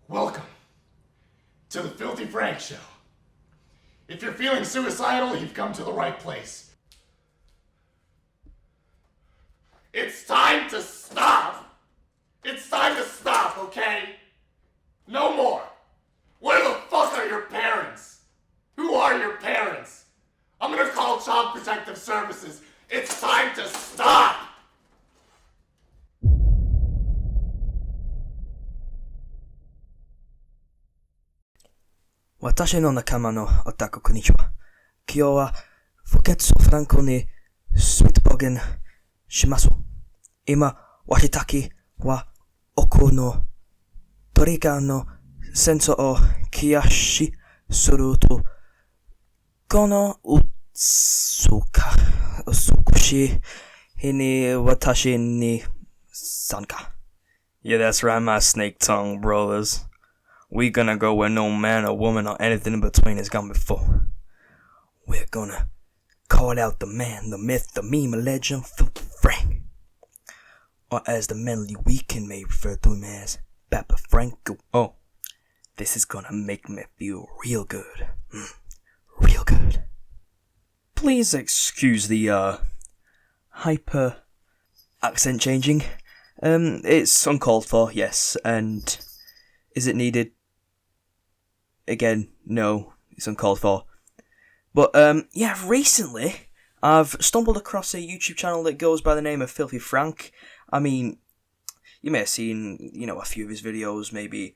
Welcome to the Filthy Frank Show. If you're feeling suicidal, you've come to the right place. It's time to stop! It's time to stop, okay? No more! Where the fuck are your parents? Who are your parents? I'm gonna call Child Protective Services. It's time to stop! 私の仲間のおたここんにちは。今日はフケツフランコにスイートボーゲンします。今、私たちは奥のトリガーのセンサーを冷やしすると、この少し日に私に参加。Yeah, that's right, my snake tongue brothers. We gonna go where no man or woman or anything in between has gone before. We're gonna call out the man, the myth, the meme, the legend, Filthy Frank. Or as the mentally weakened may refer to him as, Papa Franco. Oh, this is gonna make me feel real good. Real good. Please excuse the, hyper accent changing. It's uncalled for, yes, and is it needed? Again, no, it's uncalled for. But, yeah, recently, I've stumbled across a YouTube channel that goes by the name of Filthy Frank. I mean, you may have seen, a few of his videos, maybe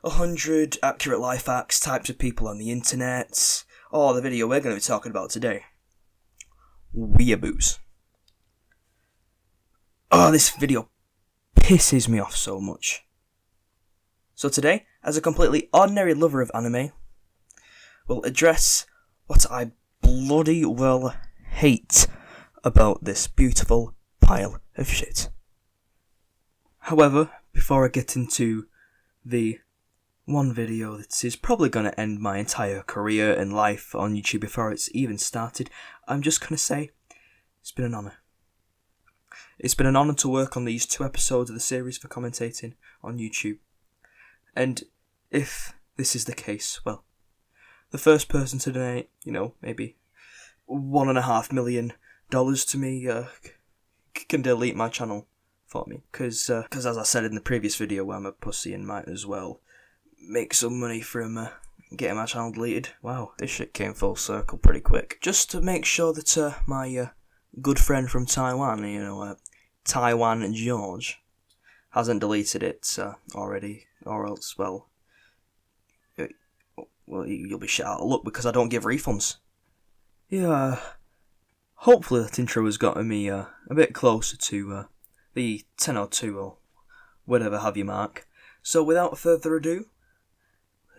100 accurate life hacks, types of people on the internet, or the video we're going to be talking about today. Weeaboos. Oh, this video pisses me off so much. So today, as a completely ordinary lover of anime, we'll address what I bloody well hate about this beautiful pile of shit. However, before I get into the one video that is probably going to end my entire career and life on YouTube before it's even started, I'm just going to say, it's been an honour. It's been an honour to work on these 2 episodes of the series for commentating on YouTube. And if this is the case, well, the first person to donate, maybe $1.5 million to me, can delete my channel for me. Because as I said in the previous video, I'm a pussy and might as well make some money from getting my channel deleted. Wow, this shit came full circle pretty quick. Just to make sure that my good friend from Taiwan, Taiwan George, hasn't deleted it already. Or else, well, you'll be shit out of luck because I don't give refunds. Yeah, hopefully that intro has gotten me a bit closer to the 10 or 2 or whatever have you mark. So without further ado,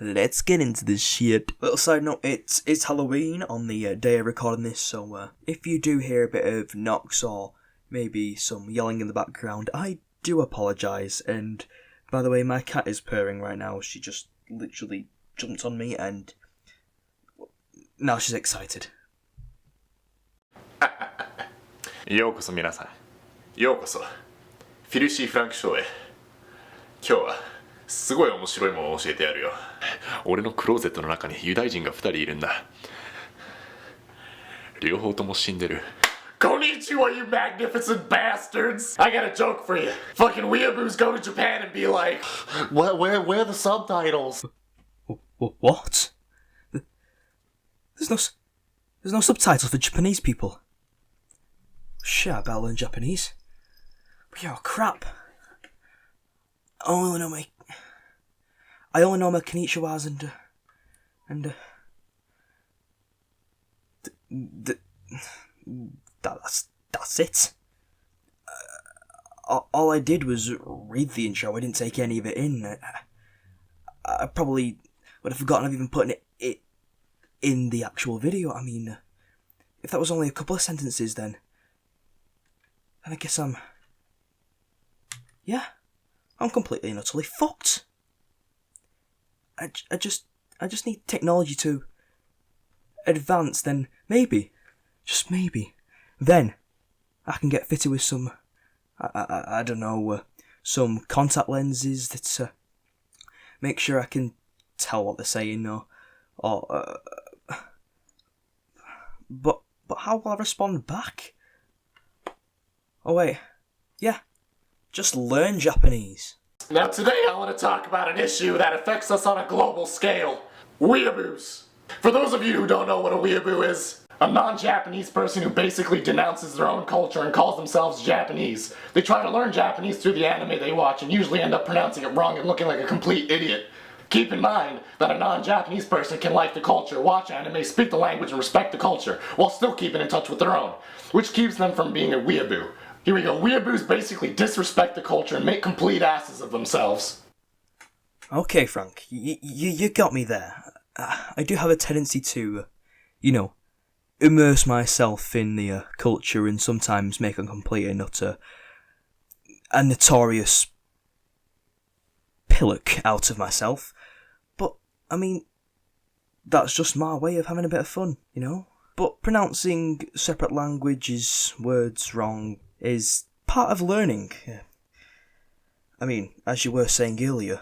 let's get into this shit. Little side note, it's Halloween on the day of recording this, so if you do hear a bit of knocks or maybe some yelling in the background, I do apologise, and by the way, my cat is purring right now. She just literally jumped on me and now she's excited. ようこそ皆さん。ようこそ。フィルシー・フランク・ショーへ。今日はすごい面白いものを教えてやるよ。俺のクローゼットの中にユダヤ人が2人いるんだ。両方とも死んでる。Konnichiwa, you magnificent bastards! I got a joke for you. Fucking Weeaboos go to Japan and be like, where are the subtitles? What? There's no subtitles for Japanese people. Shit, I better learn Japanese. But yo, crap. I only know my konnichiwas and that's it. All I did was read the intro. I didn't take any of it in. I probably would have forgotten of even putting it in the actual video. I mean, if that was only a couple of sentences, then I guess I'm completely and utterly fucked. I just need technology to advance. Then maybe, just maybe. Then I can get fitted with some, I don't know, some contact lenses that make sure I can tell what they're saying, or but how will I respond back? Oh wait, yeah, just learn Japanese. Now today I want to talk about an issue that affects us on a global scale. Weeaboos. For those of you who don't know what a weeaboo is, a non-Japanese person who basically denounces their own culture and calls themselves Japanese. They try to learn Japanese through the anime they watch and usually end up pronouncing it wrong and looking like a complete idiot. Keep in mind that a non-Japanese person can like the culture, watch anime, speak the language, and respect the culture, while still keeping in touch with their own, which keeps them from being a weeaboo. Here we go. Weeaboos basically disrespect the culture and make complete asses of themselves. Okay, Frank, you got me there. I do have a tendency to, immerse myself in the culture and sometimes make a complete and utter and notorious pillock out of myself. But, I mean, that's just my way of having a bit of fun, But pronouncing separate languages, words wrong, is part of learning. I mean, as you were saying earlier,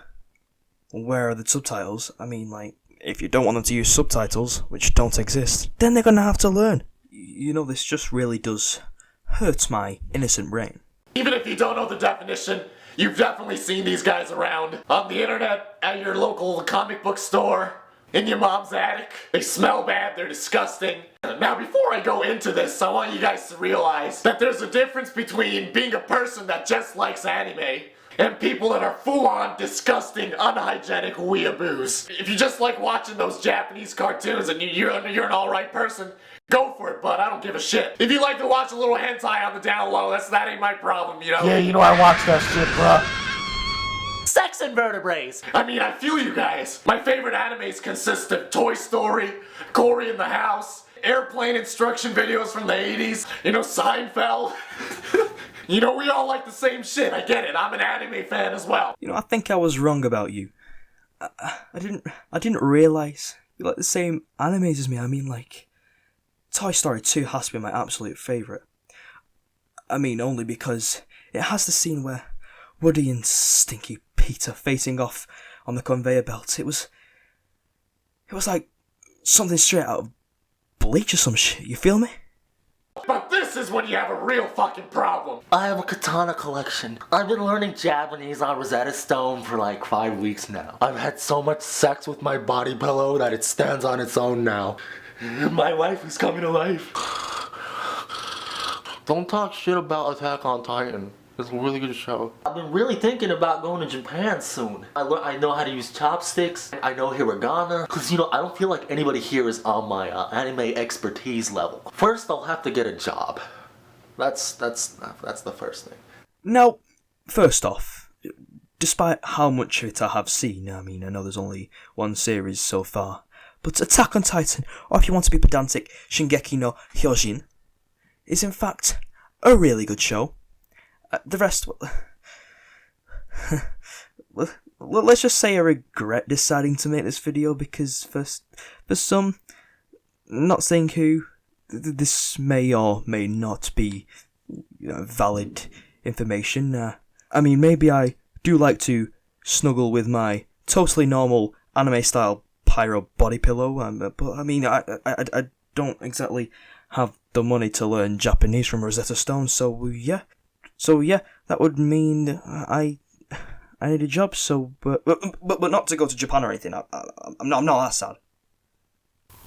where are the subtitles? I mean, if you don't want them to use subtitles, which don't exist, then they're gonna have to learn. This just really does hurt my innocent brain. Even if you don't know the definition, you've definitely seen these guys around. On the internet, at your local comic book store, in your mom's attic. They smell bad, they're disgusting. Now before I go into this, I want you guys to realize that there's a difference between being a person that just likes anime and people that are full-on, disgusting, unhygienic weeaboos. If you just like watching those Japanese cartoons and you're an alright person, go for it, bud. I don't give a shit. If you like to watch a little hentai on the down low, that ain't my problem, Yeah, I watch that shit, bruh. Sex invertebrates! I mean, I feel you guys. My favorite animes consist of Toy Story, Cory in the House, airplane instruction videos from the 80s, Seinfeld. We all like the same shit, I get it. I'm an anime fan as well. I think I was wrong about you. I didn't realise you like the same animes as me. I mean, Toy Story 2 has to be my absolute favourite. I mean, only because it has the scene where Woody and Stinky Peter facing off on the conveyor belt. It was like something straight out of Bleach or some shit, you feel me? But this is when you have a real fucking problem. I have a katana collection. I've been learning Japanese on Rosetta Stone for 5 weeks now. I've had so much sex with my body pillow that it stands on its own now. My wife is coming to life. Don't talk shit about Attack on Titan. It's a really good show. I've been really thinking about going to Japan soon. I know how to use chopsticks. I know hiragana. Cause I don't feel like anybody here is on my anime expertise level. First, I'll have to get a job. That's the first thing. Now, first off, despite how much of it I have seen, I know there's only one series so far, but Attack on Titan, or if you want to be pedantic, Shingeki no Hyojin, is in fact a really good show. The rest, well, let's just say I regret deciding to make this video because for some, not saying who, this may or may not be valid information. Maybe I do like to snuggle with my totally normal anime-style pyro body pillow, but I don't exactly have the money to learn Japanese from Rosetta Stone, so yeah, that would mean I need a job. So, but not to go to Japan or anything. I'm not that sad,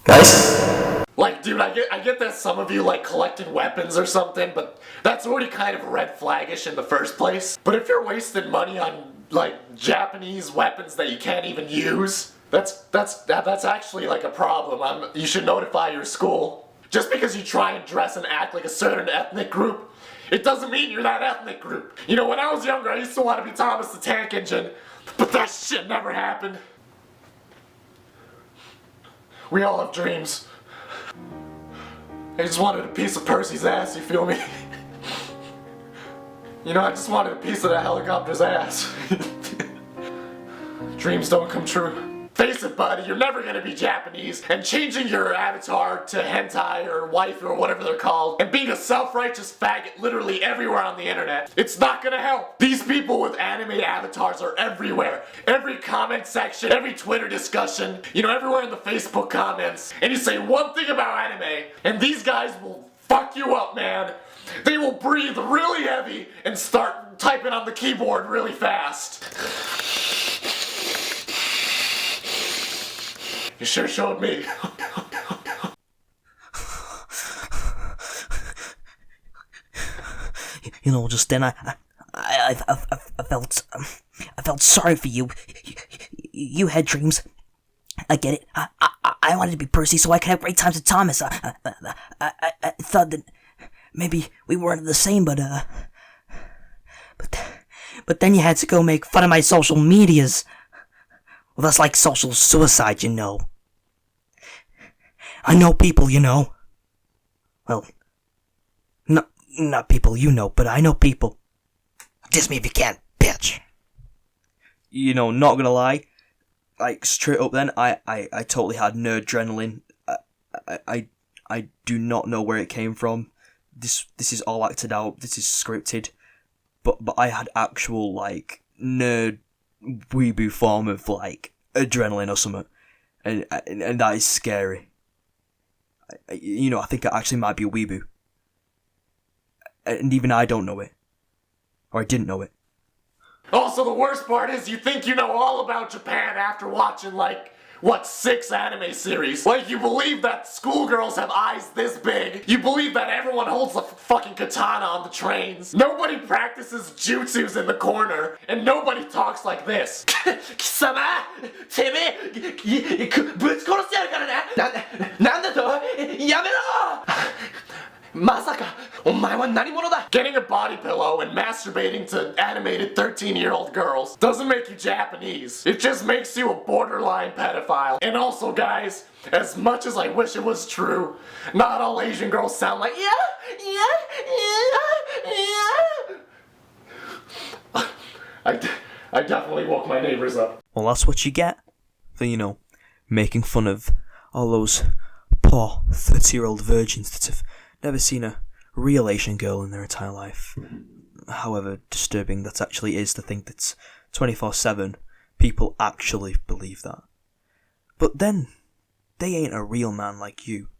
guys. Dude, I get that some of you like collecting weapons or something, but that's already kind of red flaggish in the first place. But if you're wasting money on Japanese weapons that you can't even use, that's actually a problem. You should notify your school. Just because you try and dress and act like a certain ethnic group, it doesn't mean you're that ethnic group. When I was younger, I used to want to be Thomas the Tank Engine, but that shit never happened. We all have dreams. I just wanted a piece of Percy's ass, you feel me? I just wanted a piece of that helicopter's ass. Dreams don't come true. Face it, buddy, you're never gonna be Japanese, and changing your avatar to hentai or wife or whatever they're called, and being a self-righteous faggot literally everywhere on the internet, it's not gonna help. These people with anime avatars are everywhere. Every comment section, every Twitter discussion, everywhere in the Facebook comments, and you say one thing about anime, and these guys will fuck you up, man. They will breathe really heavy and start typing on the keyboard really fast. You sure showed me. Just then I felt sorry for you. You had dreams. I get it. I wanted to be Percy so I could have great times with Thomas. I thought that maybe we weren't the same, but then you had to go make fun of my social medias. Well, that's like social suicide, I know people, Well, not people but I know people. Diss me if you can, bitch. Not gonna lie, like straight up then, I totally had nerd adrenaline. I do not know where it came from. This is all acted out. This is scripted. But I had actual like nerd weeaboo form of like adrenaline or something, and that is scary. I think I actually might be a weeaboo, and even I don't know it, or I didn't know it. Also, the worst part is you think you know all about Japan after watching, 6 anime series. You believe that schoolgirls have eyes this big. You believe that everyone holds a fucking katana on the trains. Nobody practices jutsus in the corner, and nobody talks like this. Kisama, teme, butsukoroshe yaru kara ne. Nanda to, yamero! Masaka, omae wa nanimono da? Getting a body pillow and masturbating to animated 13-year-old girls doesn't make you Japanese. It just makes you a borderline pedophile. And also, guys, as much as I wish it was true, not all Asian girls sound like yeah. I definitely woke my neighbors up. Well, that's what you get for, making fun of all those poor 30-year-old virgins that have never seen a real Asian girl in their entire life. However disturbing that actually is to think that 24/7 people actually believe that. But then, they ain't a real man like you.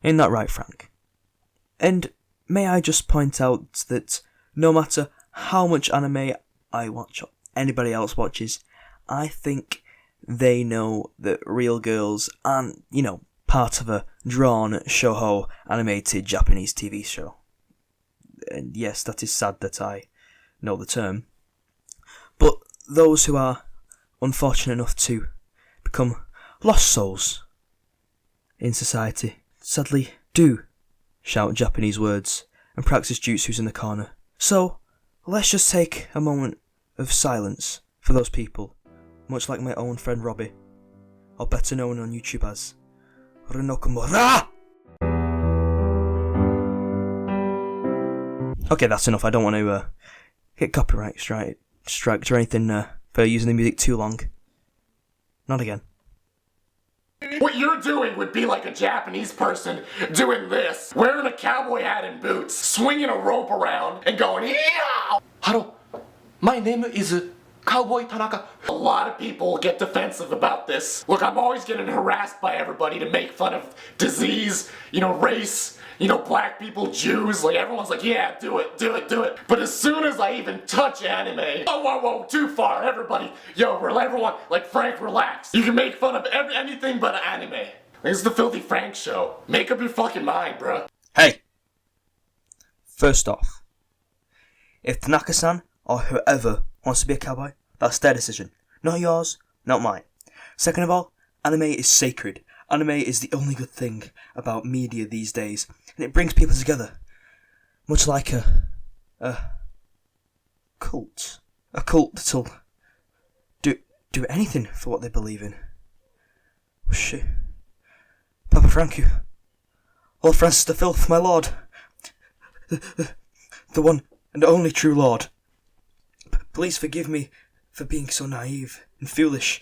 Ain't that right, Frank? And may I just point out that no matter how much anime I watch or anybody else watches, I think they know that real girls aren't, part of a drawn shoujo animated Japanese TV show. And yes, that is sad that I know the term. But those who are unfortunate enough to become lost souls in society sadly do shout Japanese words and practice jutsus in the corner. So, let's just take a moment of silence for those people, much like my own friend Robbie, or better known on YouTube as Renokumura! Okay, that's enough. I don't want to get copyright strikes or anything for using the music too long. Not again. What you're doing would be like a Japanese person doing this, wearing a cowboy hat and boots, swinging a rope around, and going, "Yeehaw!" Hello, my name is Cowboy Tanaka. A lot of people get defensive about this. Look, I'm always getting harassed by everybody to make fun of disease, race, black people, Jews. Everyone's like, yeah, do it. But as soon as I even touch anime, whoa, too far, everybody. Everyone, Frank, relax. You can make fun of anything but anime. This is the Filthy Frank show. Make up your fucking mind, bruh. Hey! First off, if Tanaka-san or whoever wants to be a cowboy, that's their decision. Not yours, not mine. Second of all, anime is sacred. Anime is the only good thing about media these days, and it brings people together. Much like a cult. A cult that'll do anything for what they believe in. Oh shit. Papa Franku. Lord Francis the Filth, my lord. The one and only true lord. Please forgive me for being so naive and foolish.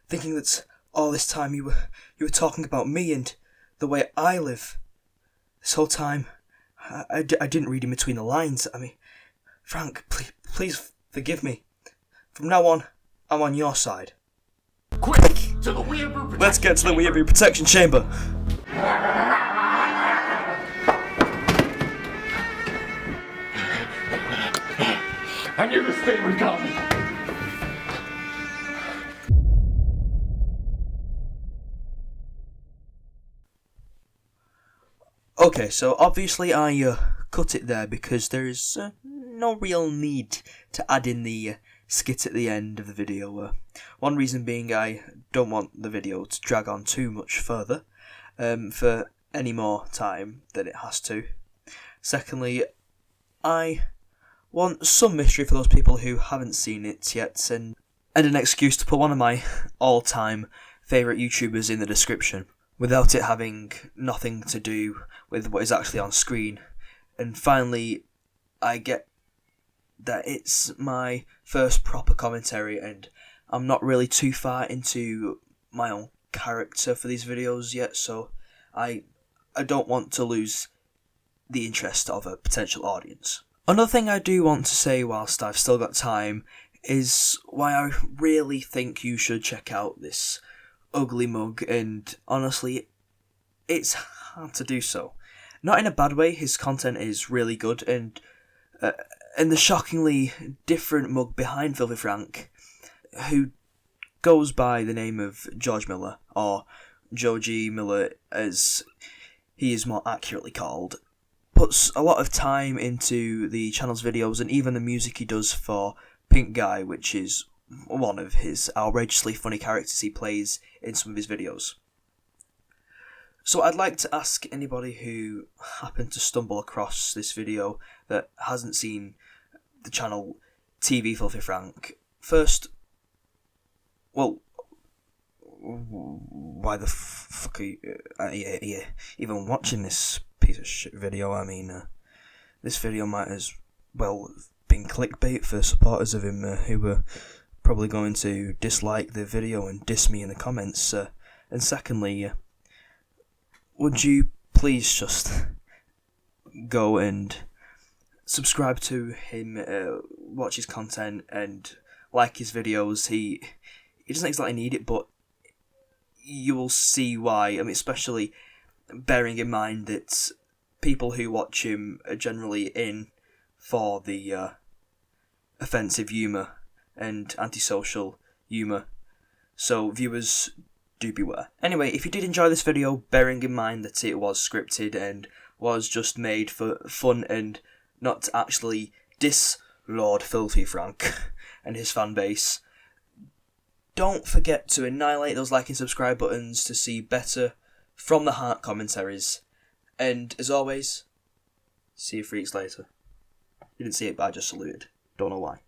thinking that all this time you were talking about me and the way I live. This whole time, I didn't read in between the lines. I mean, Frank, please forgive me. From now on, I'm on your side. Quick! To the Weeaboo protection Let's get to the chamber. Weeaboo protection chamber. I knew this thing would come. Okay, so obviously I cut it there because there is no real need to add in the skit at the end of the video. One reason being I don't want the video to drag on too much further for any more time than it has to. Secondly, I want some mystery for those people who haven't seen it yet, and an excuse to put one of my all-time favourite YouTubers in the description, without it having nothing to do with what is actually on screen. And finally, I get that it's my first proper commentary, and I'm not really too far into my own character for these videos yet, so I don't want to lose the interest of a potential audience. Another thing I do want to say whilst I've still got time is why I really think you should check out this ugly mug, and honestly, it's hard to do so. Not in a bad way, his content is really good, and the shockingly different mug behind Filthy Frank, who goes by the name of George Miller, or Joe G. Miller as he is more accurately called, puts a lot of time into the channel's videos and even the music he does for Pink Guy, which is one of his outrageously funny characters he plays in some of his videos. So I'd like to ask anybody who happened to stumble across this video that hasn't seen the channel TV Filthy Frank, first, well, why the fuck are you even watching this piece of shit video? I mean, this video might as well have been clickbait for supporters of him who were probably going to dislike the video and diss me in the comments. And secondly, would you please just go and subscribe to him, watch his content, and like his videos? He doesn't exactly need it, but you will see why. I mean, especially bearing in mind that people who watch him are generally in for the offensive humour and antisocial humour. So viewers, do beware. Anyway, if you did enjoy this video, bearing in mind that it was scripted and was just made for fun and not to actually diss Lord Filthy Frank and his fan base, don't forget to annihilate those like and subscribe buttons to see better from the heart commentaries. And as always, see you freaks later. You didn't see it, but I just saluted. Don't know why.